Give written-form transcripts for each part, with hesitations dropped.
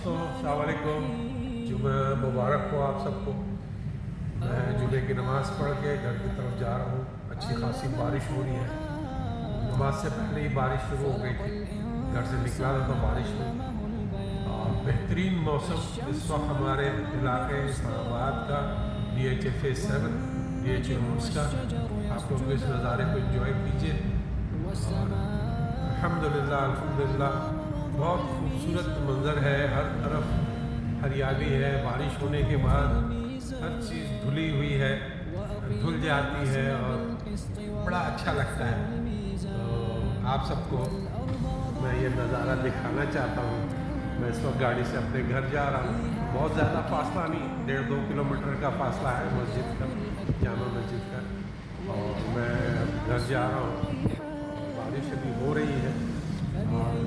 دوستوں السلام علیکم، جمعہ مبارک ہو آپ سب کو۔ میں جمعے کی نماز پڑھ کے گھر کی طرف جا رہا ہوں۔ اچھی خاصی بارش ہو رہی ہے، نماز سے پہلے ہی بارش شروع ہو گئی تھی، گھر سے نکلا تھا تو بارش ہوئی اور بہترین موسم اس وقت ہمارے علاقے اسلام آباد کا DHA فیز 7 DHA روڈس کا۔ آپ لوگ اس نظارے کو انجوائے کیجیے اور الحمدللہ بہت خوبصورت منظر ہے، ہر طرف ہریالی ہے۔ بارش ہونے کے بعد ہر چیز دھلی ہوئی ہے، دھل جاتی ہے اور بڑا اچھا لگتا ہے۔ تو آپ سب کو میں یہ نظارہ دکھانا چاہتا ہوں۔ میں اس وقت گاڑی سے اپنے گھر جا رہا ہوں، بہت زیادہ فاصلہ نہیں، 1.5-2 کلومیٹر کا فاصلہ ہے مسجد کا، جامع مسجد کا، اور میں اب گھر جا رہا ہوں۔ بارش ابھی ہو رہی ہے اور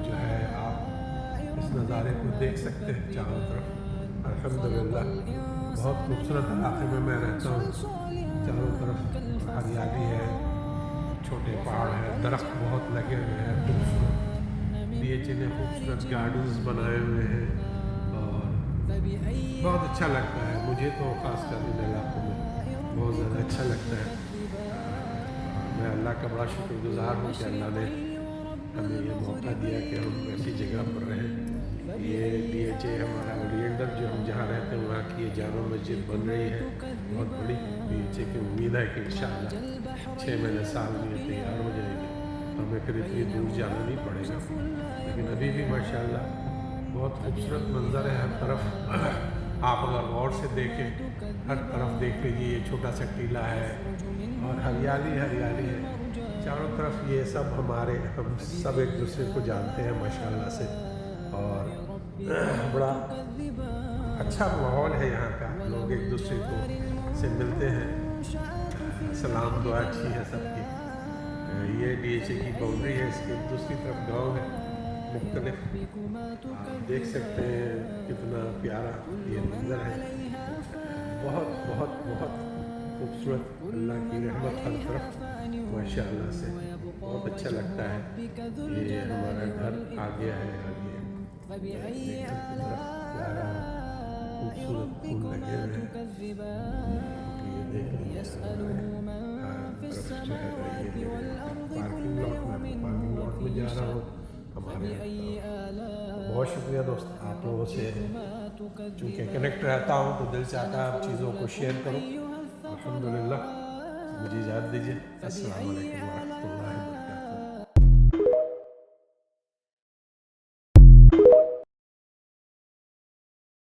جو ہے آپ اس نظارے کو دیکھ سکتے ہیں چاروں طرف۔ الحمدللہ بہت خوبصورت علاقے میں رہتا ہوں، چاروں طرف ہریالی ہے، چھوٹے پہاڑ ہیں، درخت بہت لگے ہوئے ہیں، خوبصورت DHA نے خوبصورت گارڈنز بنائے ہوئے ہیں اور بہت اچھا لگتا ہے مجھے تو، خاص کر ان علاقوں میں بہت زیادہ اچھا لگتا ہے۔ میں اللہ کا بڑا شکر گزار ہوں کہ اللہ نے ہمیں یہ موقع دیا کہ ہم ایسی جگہ پر رہیں۔ یہ DHA ہمارا اولینڈر جو ہم جہاں رہتے ہیں وہاں کی یہ جامع مسجد بن رہی ہے، بہت بڑی DHA کی امید ہے کہ انشاءاللہ 6 مہینے سال میں یہ تیار ہو جائے گی، ہمیں پھر اتنی دور جانا نہیں پڑے گا۔ لیکن ابھی بھی ماشاءاللہ بہت خوبصورت منظر ہے ہر طرف۔ آپ اگر غور سے دیکھیں ہر طرف دیکھ لیجیے، یہ چھوٹا سا ٹیلہ ہے اور ہریالی ہے چاروں طرف۔ یہ سب ہم سب ایک دوسرے کو جانتے ہیں ماشاءاللہ سے، اور بڑا اچھا ماحول ہے یہاں کا، لوگ ایک دوسرے کو سے ملتے ہیں، سلام دعا اچھی ہے سب کی۔ یہ DHA کی باؤنڈری ہے، اس کے دوسری طرف گاؤں ہے مختلف، آپ دیکھ سکتے ہیں کتنا پیارا یہ منظر ہے، بہت بہت بہت خوبصورت، اللہ کی رحمت ہر طرف ماشاءاللہ سے، بہت اچھا لگتا ہے۔ یہ ہمارا گھر آ گیا ہے اور یہ دیکھیں کتنا پیارا خوبصورت پھول لگے ہوئے ہیں، یہ دیکھیں ہر طرف جو ہے یہ پارکنگ لاٹ میں جا رہا ہوں ہمارے طرف۔ بہت شکریہ دوست، آپ لوگوں سے چونکہ کنیکٹ رہتا ہوں تو دل چاہتا ہے چیزوں کو شیئر کروں۔ الحمدللہ، مجھے اجازت دیجیے، السلام علیکم ورحمۃ اللہ وبرکاتہ۔